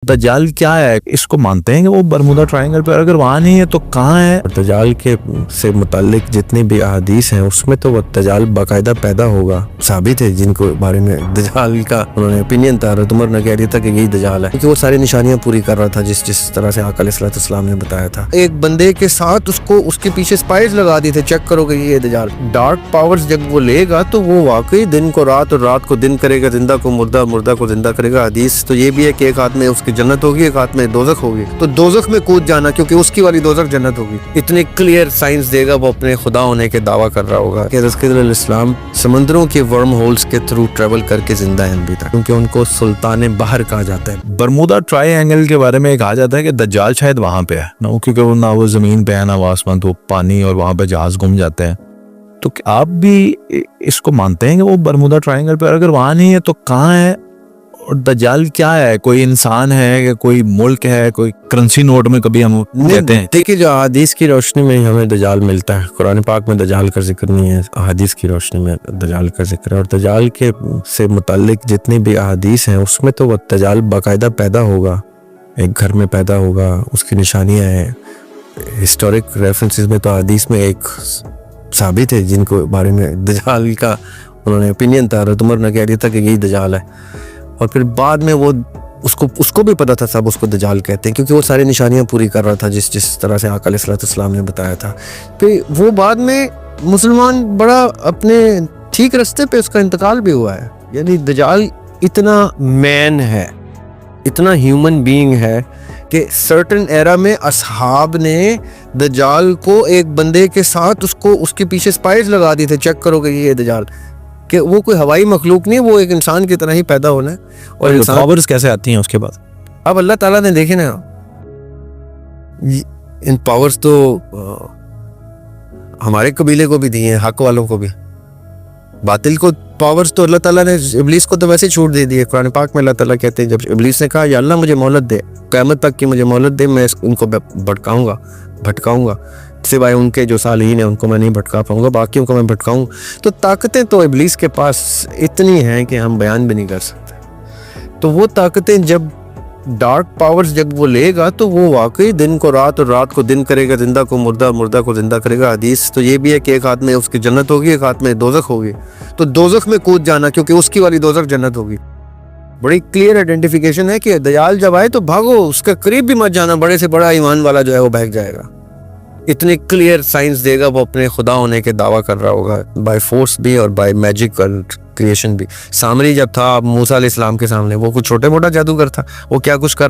دجال کیا ہے؟ اس کو مانتے ہیں کہ وہ برمودا ٹرائنگل پہ، اگر وہاں نہیں ہے تو کہاں ہے؟ دجال کے سے متعلق جتنی بھی احادیث ہیں اس میں تو وہ دجال باقاعدہ پیدا ہوگا ثابت ہے، جن کو بارے میں دجال کا انہوں نے اپینین تھا، حضرت عمر نے کہہ دیا تھا کہ یہی دجال ہے، کیونکہ وہ ساری نشانیاں پوری کر رہا تھا جس طرح سے آقا علیہ السلام نے بتایا تھا۔ ایک بندے کے ساتھ اس کے پیچھے سپائز لگا دی تھے، چیک کرو کہ یہ دجال ڈارک پاورز جب وہ لے گا تو وہ واقعی دن کو رات اور رات کو دن کرے گا، زندہ کو مردہ، مردہ کو زندہ کرے گا۔ حدیث تو یہ بھی ہے کہ ایک ہاتھ میں اس کی جنت ہوگی، ایک ہاتھ میں دوزخ ہوگی، تو دوزخ میں کود جانا کیونکہ اس کی والی دوزخ جنت ہوگی۔ اتنی کلیئر سائنس دے گا، وہ اپنے خدا ہونے کے دعویٰ کر رہا ہوگا کہ حضرت خضر علیہ السلام سمندروں کے ورم ہولز کے تھرو ٹریول کر کے زندہ ہیں ابھی تک، کیونکہ ان کو سلطان بحر کہا جاتا ہے۔ برمودا ٹرائی اینگل کے بارے میں کہا جاتا ہے کہ دجال شاید وہاں پہ ہے نہ، کیونکہ نہ وہ زمین پہ ہے نہ وہ آسمان، تو پانی اور وہاں پہ جہاز گم جاتے ہیں۔ تو آپ بھی اس کو مانتے ہیں کہ وہ برمودا ٹرائنگل پہ، اگر وہاں نہیں ہے تو کہاں ہے؟ اور دجال کیا ہے؟ کوئی انسان ہے کہ کوئی ملک ہے، کوئی کرنسی نوٹ میں کبھی ہم کہتے ہیں؟ دیکھیے، جو احادیث کی روشنی میں ہمیں دجال ملتا ہے، قرآن پاک میں دجال کا ذکر نہیں ہے، احادیث کی روشنی میں دجال کا ذکر ہے، اور دجال کے سے متعلق جتنی بھی احادیث ہیں اس میں تو وہ دجال باقاعدہ پیدا ہوگا، ایک گھر میں پیدا ہوگا، اس کی نشانیاں ہیں۔ ہسٹورک ریفرنسز میں تو احادیث میں ایک ثابت ہے، جن کو بارے میں دجال کا انہوں نے اپینین تھا، حضرت عمر نے کہہ دیا تھا کہ یہی دجال ہے، اور پھر بعد میں وہ اس کو بھی پتا تھا، سب اس کو دجال کہتے ہیں، کیونکہ وہ ساری نشانیاں پوری کر رہا تھا جس طرح سے آقا علیہ السلام نے بتایا تھا۔ پھر وہ بعد میں مسلمان بڑا اپنے ٹھیک رستے پہ اس کا انتقال بھی ہوا ہے۔ یعنی دجال اتنا مین ہے، اتنا ہیومن بینگ ہے کہ سرٹن ایرا میں اصحاب نے دجال کو ایک بندے کے ساتھ اس کے پیچھے سپائز لگا دی تھے، چیک کرو کہ یہ دجال، کہ وہ کوئی ہوائی مخلوق نہیں، وہ ایک انسان کی طرح ہی پیدا ہونا ہے۔ اور پاورز کیسے آتی ہیں اس کے بعد؟ اب اللہ تعالیٰ نے دیکھے نا، ان پاورز تو ہمارے قبیلے کو بھی دی ہیں، حق والوں کو بھی۔ باطل کو پاورز تو اللہ تعالیٰ نے ابلیس کو تو ویسے چھوٹ دے دی ہے۔ قرآن پاک میں اللہ تعالیٰ کہتے ہیں، جب ابلیس نے کہا یا اللہ مجھے مہلت دے، قیامت تک کی مجھے مہلت دے، میں ان کو بھٹکاؤں گا، سوائے ان کے جو صالحین ہیں ان کو میں نہیں بھٹکا پاؤں گا، باقیوں کو میں بھٹکاؤں۔ تو طاقتیں تو ابلیس کے پاس اتنی ہیں کہ ہم بیان بھی نہیں کر سکتے۔ تو وہ طاقتیں جب ڈارک پاورز جب وہ لے گا تو وہ واقعی دن کو رات اور رات کو دن کرے گا، زندہ کو مردہ، مردہ کو زندہ کرے گا۔ حدیث تو یہ بھی ہے کہ ایک ہاتھ میں اس کی جنت ہوگی، ایک ہاتھ میں دوزخ ہوگی، تو دوزخ میں کود جانا کیونکہ اس کی والی دوزخ جنت ہوگی۔ بڑی کلیئر آئیڈینٹیفیکیشن ہے کہ دجال جب آئے تو بھاگو، اس کے قریب بھی مت جانا، بڑے سے بڑا ایمان والا جو ہے وہ بھاگ جائے گا۔ اتنی کلیئر سائنس دے گا، وہ اپنے خدا ہونے کے دعویٰ کر رہا ہوگا، بائی فورس بھی اور بائی میجک اور کریشن بھی۔ سامری جب تھا موسیٰ علیہ السلام کے سامنے، وہ کچھ چھوٹے موٹا جادوگر تھا، وہ کیا کچھ کر رہا